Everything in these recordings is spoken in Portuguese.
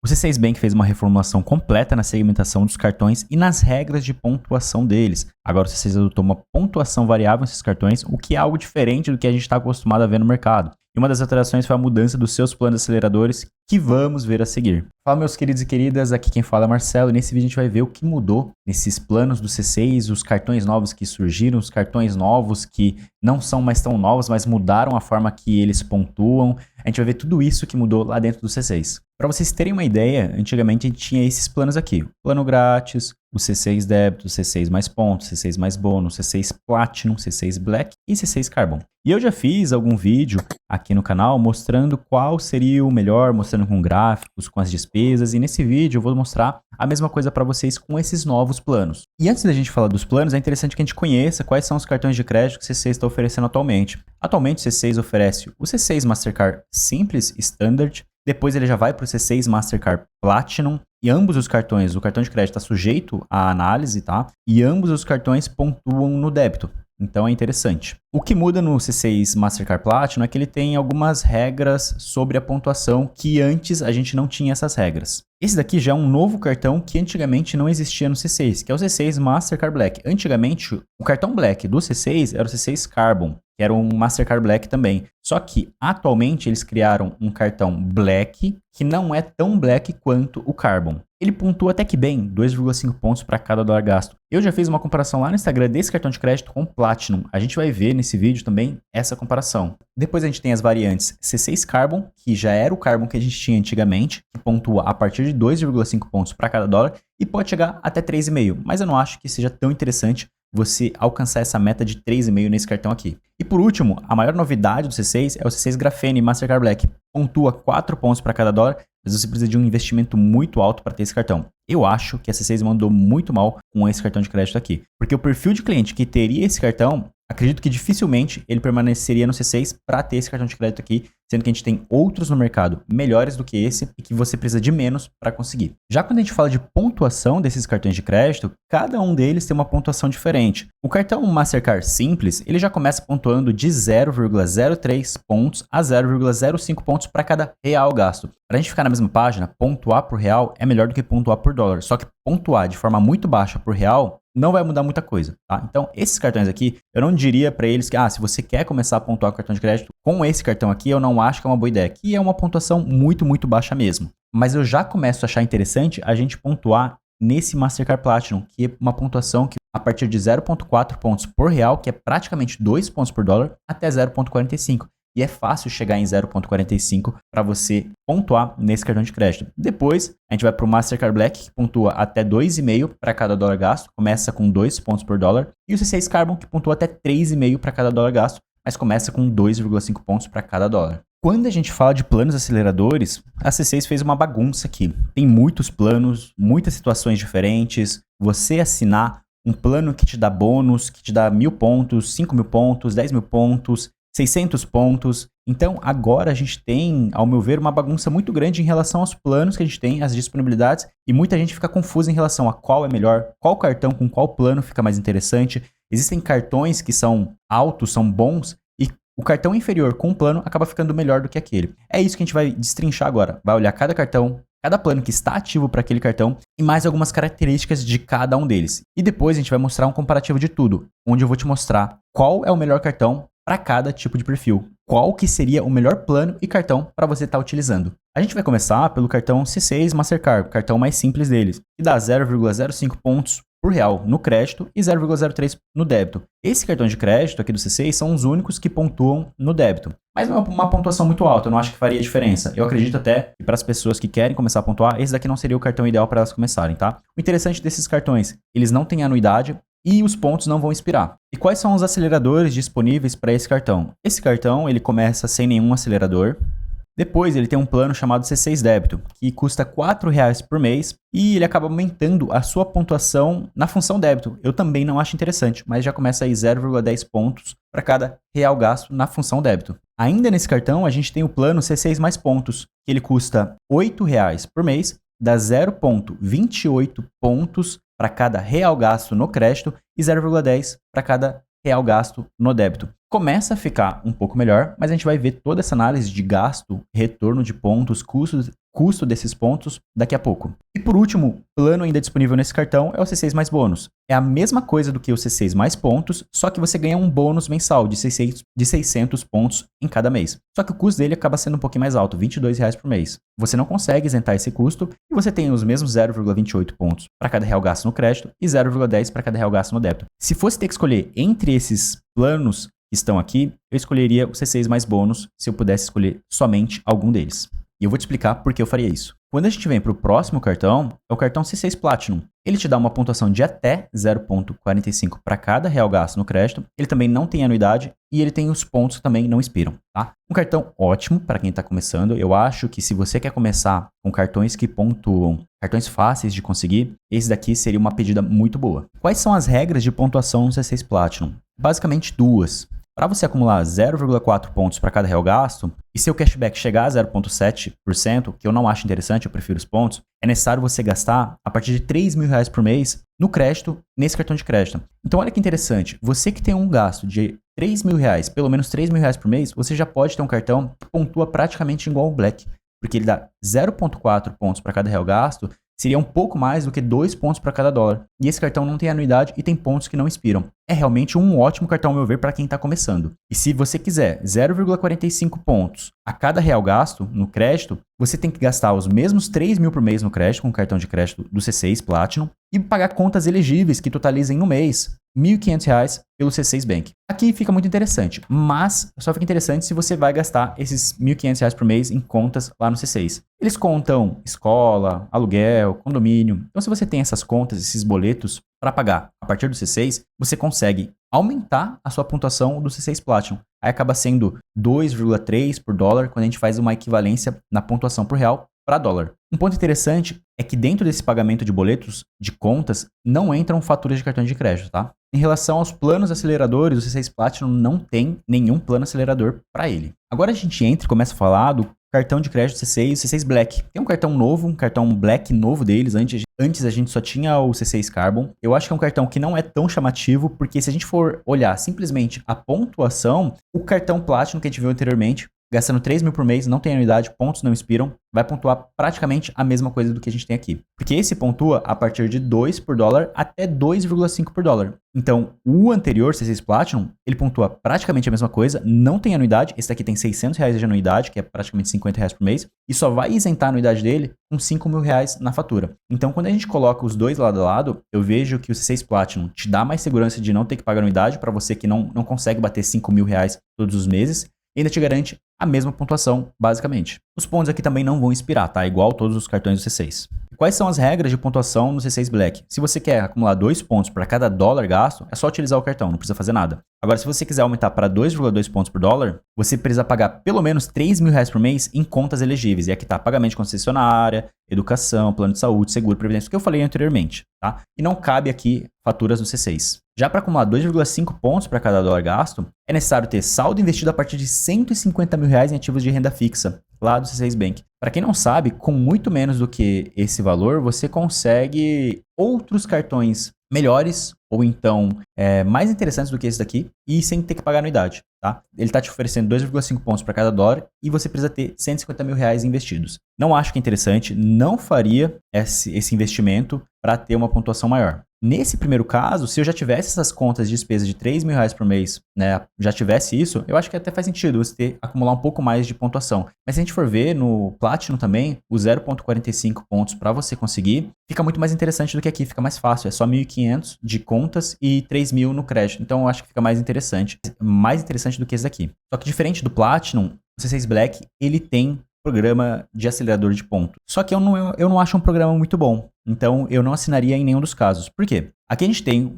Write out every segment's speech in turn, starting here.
O C6 Bank fez uma reformulação completa na segmentação dos cartões e nas regras de pontuação deles. Agora o C6 adotou uma pontuação variável nesses cartões, o que é algo diferente do que a gente está acostumado a ver no mercado. E uma das alterações foi a mudança dos seus planos aceleradores, que vamos ver a seguir. Fala, meus queridos e queridas, aqui quem fala é Marcelo, e nesse vídeo a gente vai ver o que mudou nesses planos do C6, os cartões novos que surgiram, os cartões novos que não são mais tão novos, mas mudaram a forma que eles pontuam. A gente vai ver tudo isso que mudou lá dentro do C6. Para vocês terem uma ideia, antigamente a gente tinha esses planos aqui. Plano grátis, o C6 débito, C6 mais pontos, C6 mais bônus, C6 Platinum, C6 Black e C6 Carbon. E eu já fiz algum vídeo aqui no canal mostrando qual seria o melhor, mostrando com gráficos, com as despesas. E nesse vídeo eu vou mostrar a mesma coisa para vocês com esses novos planos. E antes da gente falar dos planos, é interessante que a gente conheça quais são os cartões de crédito que o C6 está oferecendo atualmente. Atualmente o C6 oferece o C6 Mastercard Simples Standard, depois ele já vai para o C6 Mastercard Platinum, e ambos os cartões, o cartão de crédito está sujeito à análise, tá? E ambos os cartões pontuam no débito. Então é interessante. O que muda no C6 Mastercard Platinum é que ele tem algumas regras sobre a pontuação que antes a gente não tinha essas regras. Esse daqui já é um novo cartão que antigamente não existia no C6, que é o C6 Mastercard Black. Antigamente, o cartão Black do C6 era o C6 Carbon, que era um Mastercard Black também. Só que, atualmente, eles criaram um cartão Black que não é tão Black quanto o Carbon. Ele pontua até que bem, 2,5 pontos para cada dólar gasto. Eu já fiz uma comparação lá no Instagram desse cartão de crédito com o Platinum. A gente vai ver nesse vídeo também essa comparação. Depois a gente tem as variantes C6 Carbon, que já era o Carbon que a gente tinha antigamente, que pontua a partir de 2,5 pontos para cada dólar e pode chegar até 3,5. Mas eu não acho que seja tão interessante você alcançar essa meta de 3,5 nesse cartão aqui. E por último, a maior novidade do C6 é o C6 Graphene Mastercard Black. Pontua 4 pontos para cada dólar, mas você precisa de um investimento muito alto para ter esse cartão. Eu acho que a C6 mandou muito mal com esse cartão de crédito aqui, porque o perfil de cliente que teria esse cartão, acredito que dificilmente ele permaneceria no C6 para ter esse cartão de crédito aqui, sendo que a gente tem outros no mercado melhores do que esse e que você precisa de menos para conseguir. Já quando a gente fala de pontuação desses cartões de crédito, cada um deles tem uma pontuação diferente. O cartão Mastercard Simples, ele já começa pontuando de 0,03 pontos a 0,05 pontos para cada real gasto. Para a gente ficar na mesma página, pontuar por real é melhor do que pontuar por dólar. Só que pontuar de forma muito baixa por real não vai mudar muita coisa, tá? Então, esses cartões aqui, eu não diria para eles que, se você quer começar a pontuar o cartão de crédito com esse cartão aqui, eu não acho que é uma boa ideia. Que é uma pontuação muito, muito baixa mesmo. Mas eu já começo a achar interessante a gente pontuar nesse Mastercard Platinum, que é uma pontuação que a partir de 0,4 pontos por real, que é praticamente 2 pontos por dólar, até 0,45. E é fácil chegar em 0,45 para você pontuar nesse cartão de crédito. Depois, a gente vai para o Mastercard Black, que pontua até 2,5 para cada dólar gasto, começa com 2 pontos por dólar. E o C6 Carbon, que pontua até 3,5 para cada dólar gasto, mas começa com 2,5 pontos para cada dólar. Quando a gente fala de planos aceleradores, a C6 fez uma bagunça aqui. Tem muitos planos, muitas situações diferentes. Você assinar um plano que te dá bônus, que te dá 1.000 pontos, 5.000 pontos, 10.000 pontos, 600 pontos. Então, agora a gente tem, ao meu ver, uma bagunça muito grande em relação aos planos que a gente tem, as disponibilidades, e muita gente fica confusa em relação a qual é melhor, qual cartão com qual plano fica mais interessante. Existem cartões que são altos, são bons, e o cartão inferior com o plano acaba ficando melhor do que aquele. É isso que a gente vai destrinchar agora. Vai olhar cada cartão, cada plano que está ativo para aquele cartão e mais algumas características de cada um deles. E depois a gente vai mostrar um comparativo de tudo, onde eu vou te mostrar qual é o melhor cartão para cada tipo de perfil. Qual que seria o melhor plano e cartão para você estar utilizando. A gente vai começar pelo cartão C6 Mastercard, o cartão mais simples deles, que dá 0,05 pontos por real no crédito e 0,03 no débito. Esse cartão de crédito aqui do C6 são os únicos que pontuam no débito. Mas não é uma pontuação muito alta, eu não acho que faria diferença. Eu acredito até que para as pessoas que querem começar a pontuar, esse daqui não seria o cartão ideal para elas começarem, tá? O interessante desses cartões, eles não têm anuidade, e os pontos não vão expirar. E quais são os aceleradores disponíveis para esse cartão? Esse cartão ele começa sem nenhum acelerador. Depois ele tem um plano chamado C6 Débito, que custa R$ 4,00 por mês e ele acaba aumentando a sua pontuação na função débito. Eu também não acho interessante, mas já começa aí 0,10 pontos para cada real gasto na função débito. Ainda nesse cartão a gente tem o plano C6 mais pontos, que ele custa R$ 8,00 por mês, dá 0,28 pontos para cada real gasto no crédito e 0,10 para cada real gasto no débito. Começa a ficar um pouco melhor, mas a gente vai ver toda essa análise de gasto, retorno de pontos, custos custo desses pontos daqui a pouco. E por último, plano ainda disponível nesse cartão é o C6 mais bônus. É a mesma coisa do que o C6 mais pontos, só que você ganha um bônus mensal de 600 pontos em cada mês. Só que o custo dele acaba sendo um pouquinho mais alto, R$22 por mês. Você não consegue isentar esse custo e você tem os mesmos 0,28 pontos para cada real gasto no crédito e 0,10 para cada real gasto no débito. Se fosse ter que escolher entre esses planos que estão aqui, eu escolheria o C6 mais bônus se eu pudesse escolher somente algum deles. E eu vou te explicar por que eu faria isso. Quando a gente vem para o próximo cartão, é o cartão C6 Platinum. Ele te dá uma pontuação de até 0,45 para cada real gasto no crédito. Ele também não tem anuidade e ele tem os pontos que também não expiram, tá? Um cartão ótimo para quem está começando. Eu acho que se você quer começar com cartões que pontuam, cartões fáceis de conseguir, esse daqui seria uma pedida muito boa. Quais são as regras de pontuação no C6 Platinum? Basicamente duas. Para você acumular 0,4 pontos para cada real gasto, e seu cashback chegar a 0,7%, que eu não acho interessante, eu prefiro os pontos, é necessário você gastar a partir de R$3.000 por mês no crédito, nesse cartão de crédito. Então olha que interessante, você que tem um gasto de R$3.000, pelo menos R$3.000 por mês, você já pode ter um cartão que pontua praticamente igual ao Black, porque ele dá 0,4 pontos para cada real gasto, seria um pouco mais do que 2 pontos para cada dólar. E esse cartão não tem anuidade e tem pontos que não expiram. É realmente um ótimo cartão, ao meu ver, para quem está começando. E se você quiser 0,45 pontos a cada real gasto no crédito, você tem que gastar os mesmos 3.000 por mês no crédito, com o cartão de crédito do C6 Platinum, e pagar contas elegíveis que totalizem no mês R$1.500 pelo C6 Bank. Aqui fica muito interessante, mas só fica interessante se você vai gastar esses R$1.500 por mês em contas lá no C6. Eles contam escola, aluguel, condomínio. Então, se você tem essas contas, esses boletos para pagar a partir do C6, você consegue aumentar a sua pontuação do C6 Platinum. Aí acaba sendo 2,3 por dólar quando a gente faz uma equivalência na pontuação por real para dólar. Um ponto interessante é que dentro desse pagamento de boletos, de contas, não entram faturas de cartão de crédito, tá? Em relação aos planos aceleradores, o C6 Platinum não tem nenhum plano acelerador para ele. Agora a gente entra e começa a falar do cartão de crédito C6 e o C6 Black. Tem um cartão novo, um cartão Black novo deles. Antes a gente só tinha o C6 Carbon. Eu acho que é um cartão que não é tão chamativo, porque se a gente for olhar simplesmente a pontuação, o cartão Platinum que a gente viu anteriormente, gastando 3.000 por mês, não tem anuidade, pontos não expiram, vai pontuar praticamente a mesma coisa do que a gente tem aqui. Porque esse pontua a partir de 2 por dólar até 2,5 por dólar. Então, o anterior, C6 Platinum, ele pontua praticamente a mesma coisa, não tem anuidade, esse daqui tem R$600 de anuidade, que é praticamente R$50 por mês, e só vai isentar a anuidade dele com R$5.000 na fatura. Então, quando a gente coloca os dois lado a lado, eu vejo que o C6 Platinum te dá mais segurança de não ter que pagar anuidade para você que não consegue bater R$5.000 todos os meses, e ainda te garante a mesma pontuação, basicamente. Os pontos aqui também não vão expirar, tá? Igual todos os cartões do C6. E quais são as regras de pontuação no C6 Black? Se você quer acumular 2 pontos para cada dólar gasto, é só utilizar o cartão, não precisa fazer nada. Agora, se você quiser aumentar para 2,2 pontos por dólar, você precisa pagar pelo menos R$3.000 por mês em contas elegíveis. E aqui tá pagamento de concessionária, educação, plano de saúde, seguro, previdência, que eu falei anteriormente, tá? E não cabe aqui faturas no C6. Já para acumular 2,5 pontos para cada dólar gasto, é necessário ter saldo investido a partir de R$150.000 em ativos de renda fixa, lá do C6 Bank. Para quem não sabe, com muito menos do que esse valor, você consegue outros cartões melhores ou então mais interessantes do que esse daqui e sem ter que pagar anuidade, tá? Ele está te oferecendo 2,5 pontos para cada dólar e você precisa ter R$150.000 investidos. Não acho que é interessante, não faria esse investimento para ter uma pontuação maior. Nesse primeiro caso, se eu já tivesse essas contas de despesa de R$3.000 por mês, né, já tivesse isso, eu acho que até faz sentido você acumular um pouco mais de pontuação. Mas se a gente for ver no Platinum também, o 0,45 pontos para você conseguir, fica muito mais interessante do que aqui, fica mais fácil. É só 1.500 de contas e 3.000 no crédito. Então eu acho que fica mais interessante do que esse daqui. Só que diferente do Platinum, o C6 Black, ele tem programa de acelerador de pontos. Só que eu não acho um programa muito bom. Então, eu não assinaria em nenhum dos casos. Por quê? Aqui a gente tem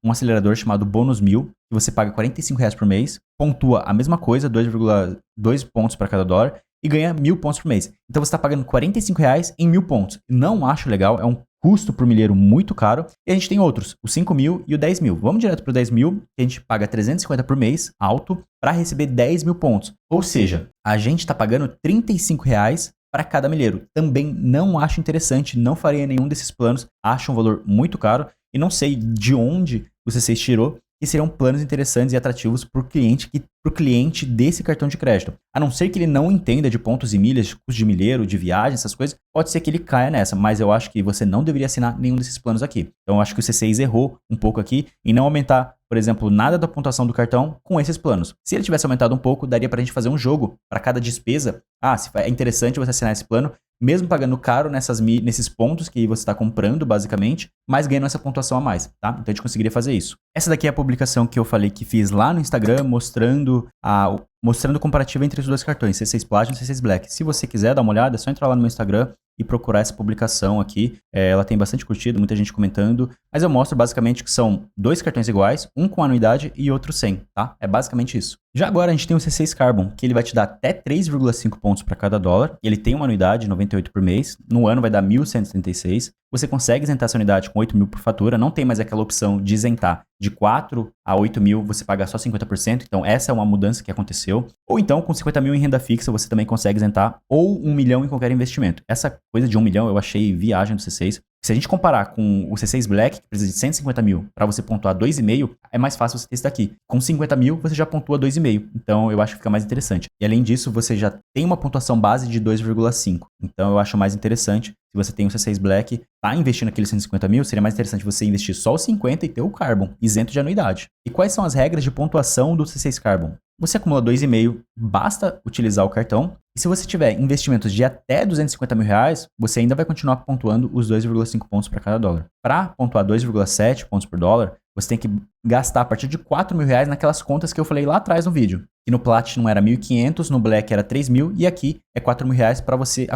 um acelerador chamado Bônus 1000, que você paga R$45 por mês, pontua a mesma coisa, 2,2 pontos para cada dólar, e ganha 1.000 pontos por mês. Então, você está pagando R$45 em 1.000 pontos. Não acho legal, é um custo por milheiro muito caro. E a gente tem outros, o 5.000 e o 10.000. Vamos direto para o 10.000, que a gente paga R$350 por mês, alto, para receber 10.000 pontos. Ou seja, a gente está pagando R$35 para cada milheiro. Também não acho interessante, não faria nenhum desses planos, acho um valor muito caro e não sei de onde o C6 tirou que seriam planos interessantes e atrativos para o cliente desse cartão de crédito. A não ser que ele não entenda de pontos e milhas, de custo de milheiro, de viagem, essas coisas, pode ser que ele caia nessa, mas eu acho que você não deveria assinar nenhum desses planos aqui. Então eu acho que o C6 errou um pouco aqui em não aumentar, por exemplo, nada da pontuação do cartão com esses planos. Se ele tivesse aumentado um pouco, daria pra gente fazer um jogo para cada despesa. Se é interessante você assinar esse plano, mesmo pagando caro nesses pontos que você está comprando, basicamente, mas ganhando essa pontuação a mais, tá? Então a gente conseguiria fazer isso. Essa daqui é a publicação que eu falei que fiz lá no Instagram, mostrando o comparativo entre os dois cartões, C6 Platinum e C6 Black. Se você quiser dar uma olhada, é só entrar lá no meu Instagram e procurar essa publicação aqui. Ela tem bastante curtido, muita gente comentando, mas eu mostro basicamente que são dois cartões iguais, um com anuidade e outro sem, tá? É basicamente isso. Já agora a gente tem o C6 Carbon, que ele vai te dar até 3,5 pontos para cada dólar, ele tem uma anuidade de 98 por mês, no ano vai dar 1.136, você consegue isentar essa unidade com 8 mil por fatura, não tem mais aquela opção de isentar de 4 a 8 mil, você paga só 50%, então essa é uma mudança que aconteceu. Ou então, com 50 mil em renda fixa, você também consegue isentar, ou 1 milhão em qualquer investimento. Essa coisa de 1 milhão eu achei viagem do C6. Se a gente comparar com o C6 Black, que precisa de 150 mil para você pontuar 2,5, é mais fácil você ter esse daqui. Com 50 mil, você já pontua 2,5. Então, eu acho que fica mais interessante. E além disso, você já tem uma pontuação base de 2,5. Então, eu acho mais interessante. Se você tem o C6 Black, tá investindo aqueles 150 mil, seria mais interessante você investir só os 50 e ter o Carbon, isento de anuidade. E quais são as regras de pontuação do C6 Carbon? Você acumula 2,5, basta utilizar o cartão. E se você tiver investimentos de até 250 mil reais, você ainda vai continuar pontuando os 2,5 pontos para cada dólar. Para pontuar 2,7 pontos por dólar, você tem que gastar a partir de 4 mil reais naquelas contas que eu falei lá atrás no vídeo. Que no Platinum era 1.500, no Black era 3 mil e aqui é 4 mil reais para você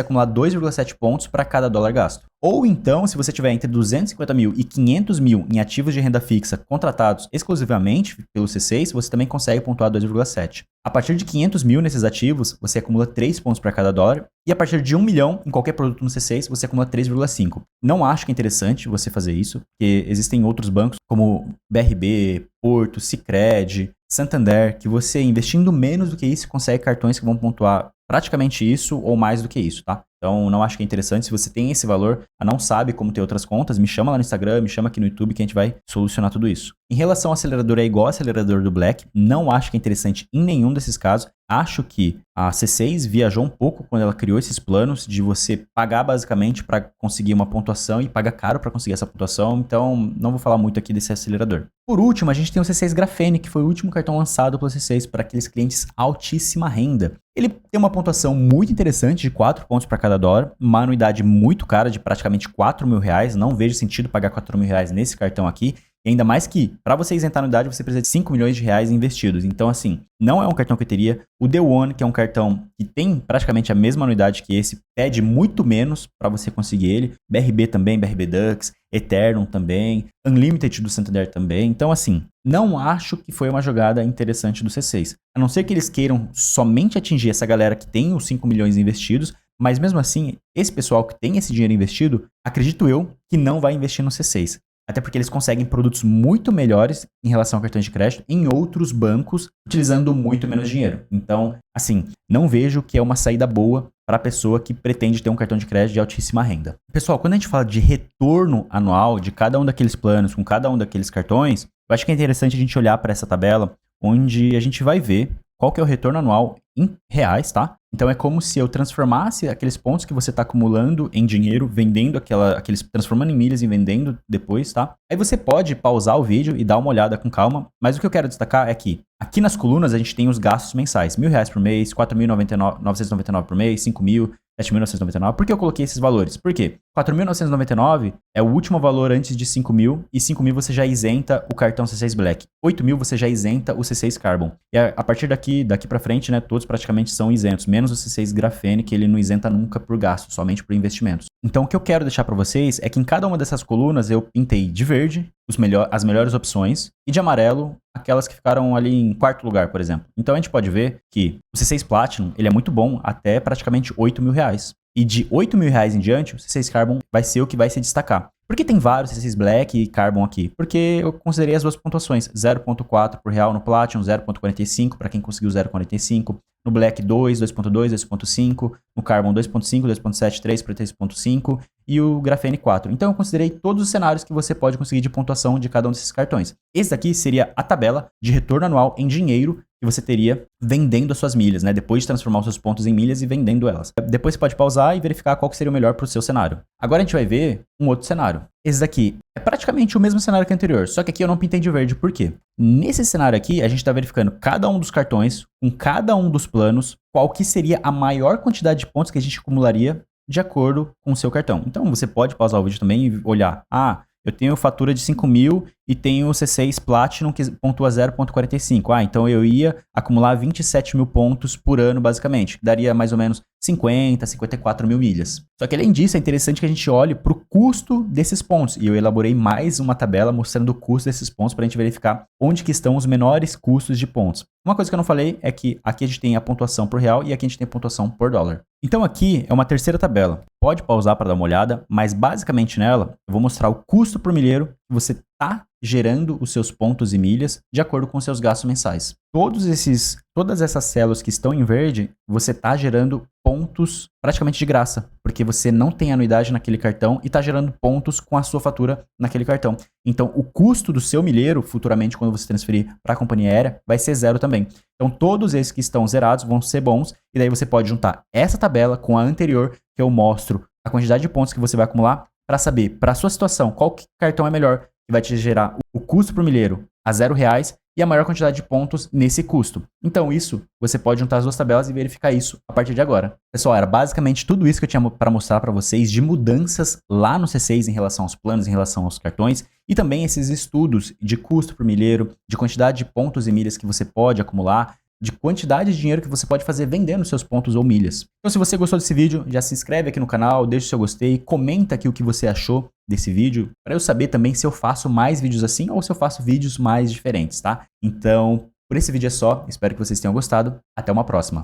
acumular 2,7 pontos para cada dólar gasto. Ou então, se você tiver entre 250 mil e 500 mil em ativos de renda fixa contratados exclusivamente pelo C6, você também consegue pontuar 2,7. A partir de 500 mil nesses ativos, você acumula 3 pontos para cada dólar. E a partir de 1 milhão em qualquer produto no C6, você acumula 3,5. Não acho que é interessante você fazer isso, porque existem outros bancos como BRB, Porto, Sicredi, Santander, que você investindo menos do que isso consegue cartões que vão pontuar praticamente isso ou mais do que isso, tá? Então, não acho que é interessante. Se você tem esse valor, não sabe como ter outras contas, me chama lá no Instagram, me chama aqui no YouTube que a gente vai solucionar tudo isso. Em relação ao acelerador, é igual ao acelerador do Black. Não acho que é interessante em nenhum desses casos. Acho que a C6 viajou um pouco quando ela criou esses planos de você pagar basicamente para conseguir uma pontuação e pagar caro para conseguir essa pontuação. Então, não vou falar muito aqui desse acelerador. Por último, a gente tem o C6 Grafene, que foi o último cartão lançado pelo C6 para aqueles clientes altíssima renda. Ele tem uma pontuação muito interessante de 4 pontos para cada dólar, uma anuidade muito cara de praticamente 4 mil reais. Não vejo sentido pagar 4 mil reais nesse cartão aqui. E ainda mais que, para você isentar a anuidade, você precisa de 5 milhões de reais investidos. Então, assim, não é um cartão que eu teria. O The One, que é um cartão que tem praticamente a mesma anuidade que esse, pede muito menos para você conseguir ele. BRB também, BRB Dux, Eternum também, Unlimited do Santander também. Então, assim, não acho que foi uma jogada interessante do C6. A não ser que eles queiram somente atingir essa galera que tem os 5 milhões investidos, mas mesmo assim, esse pessoal que tem esse dinheiro investido, acredito eu que não vai investir no C6. Até porque eles conseguem produtos muito melhores em relação a cartões de crédito em outros bancos, utilizando muito menos dinheiro. Então, assim, não vejo que é uma saída boa para a pessoa que pretende ter um cartão de crédito de altíssima renda. Pessoal, quando a gente fala de retorno anual de cada um daqueles planos, com cada um daqueles cartões, eu acho que é interessante a gente olhar para essa tabela, onde a gente vai ver qual que é o retorno anual em reais, tá? Então é como se eu transformasse aqueles pontos que você está acumulando em dinheiro, vendendo transformando em milhas e vendendo depois, tá? Aí você pode pausar o vídeo e dar uma olhada com calma, mas o que eu quero destacar é que aqui nas colunas a gente tem os gastos mensais, R$1.000 por mês, 4.999 por mês, 5.000, 7.999. Por que eu coloquei esses valores? Por quê? 4.999 é o último valor antes de 5.000 e 5.000 você já isenta o cartão C6 Black. 8.000 você já isenta o C6 Carbon. E a partir daqui para frente, né, todos praticamente são isentos, menos o C6 Grafene, que ele não isenta nunca por gasto, somente por investimentos. Então o que eu quero deixar para vocês é que em cada uma dessas colunas eu pintei de verde as melhores opções e de amarelo aquelas que ficaram ali em quarto lugar, por exemplo. Então a gente pode ver que o C6 Platinum ele é muito bom até praticamente R$8.000. E de R$8.000 em diante, o C6 Carbon vai ser o que vai se destacar. Por que tem vários C6 Black e Carbon aqui? Porque eu considerei as duas pontuações. 0.4 por real no Platinum, 0.45 para quem conseguiu 0.45. No Black 2, 2.2, 2.5. No Carbon 2.5, 2.7, 3 para 3.5. e o Grafene 4. Então eu considerei todos os cenários que você pode conseguir de pontuação de cada um desses cartões. Esse daqui seria a tabela de retorno anual em dinheiro que você teria vendendo as suas milhas, né? Depois de transformar os seus pontos em milhas e vendendo elas. Depois você pode pausar e verificar qual que seria o melhor para o seu cenário. Agora a gente vai ver um outro cenário. Esse daqui é praticamente o mesmo cenário que o anterior, só que aqui eu não pintei de verde. Por quê? Nesse cenário aqui, a gente está verificando cada um dos cartões, com cada um dos planos, qual que seria a maior quantidade de pontos que a gente acumularia de acordo com o seu cartão. Então você pode pausar o vídeo também e olhar. Eu tenho fatura de 5.000 e tenho C6 Platinum que pontua 0.45. Então eu ia acumular 27 mil pontos por ano, basicamente. Daria mais ou menos 50, 54 mil milhas. Só que além disso, é interessante que a gente olhe para o custo desses pontos. E eu elaborei mais uma tabela mostrando o custo desses pontos para a gente verificar onde que estão os menores custos de pontos. Uma coisa que eu não falei é que aqui a gente tem a pontuação por real e aqui a gente tem a pontuação por dólar. Então aqui é uma terceira tabela. Pode pausar para dar uma olhada, mas basicamente nela eu vou mostrar o custo por milheiro que você está gerando os seus pontos e milhas de acordo com os seus gastos mensais. Todas essas células que estão em verde, você está gerando pontos praticamente de graça, porque você não tem anuidade naquele cartão e está gerando pontos com a sua fatura naquele cartão. Então, o custo do seu milheiro, futuramente, quando você transferir para a companhia aérea, vai ser zero também. Então, todos esses que estão zerados vão ser bons, e daí você pode juntar essa tabela com a anterior, que eu mostro a quantidade de pontos que você vai acumular, para saber, para a sua situação, qual cartão é melhor, que vai te gerar o custo por milheiro a R$0 e a maior quantidade de pontos nesse custo. Então isso, você pode juntar as duas tabelas e verificar isso a partir de agora. Pessoal, era basicamente tudo isso que eu tinha para mostrar para vocês de mudanças lá no C6 em relação aos planos, em relação aos cartões e também esses estudos de custo por milheiro, de quantidade de pontos e milhas que você pode acumular, de quantidade de dinheiro que você pode fazer vendendo seus pontos ou milhas. Então, se você gostou desse vídeo, já se inscreve aqui no canal, deixa o seu gostei, comenta aqui o que você achou desse vídeo, para eu saber também se eu faço mais vídeos assim ou se eu faço vídeos mais diferentes, tá? Então, por esse vídeo é só, espero que vocês tenham gostado, até uma próxima.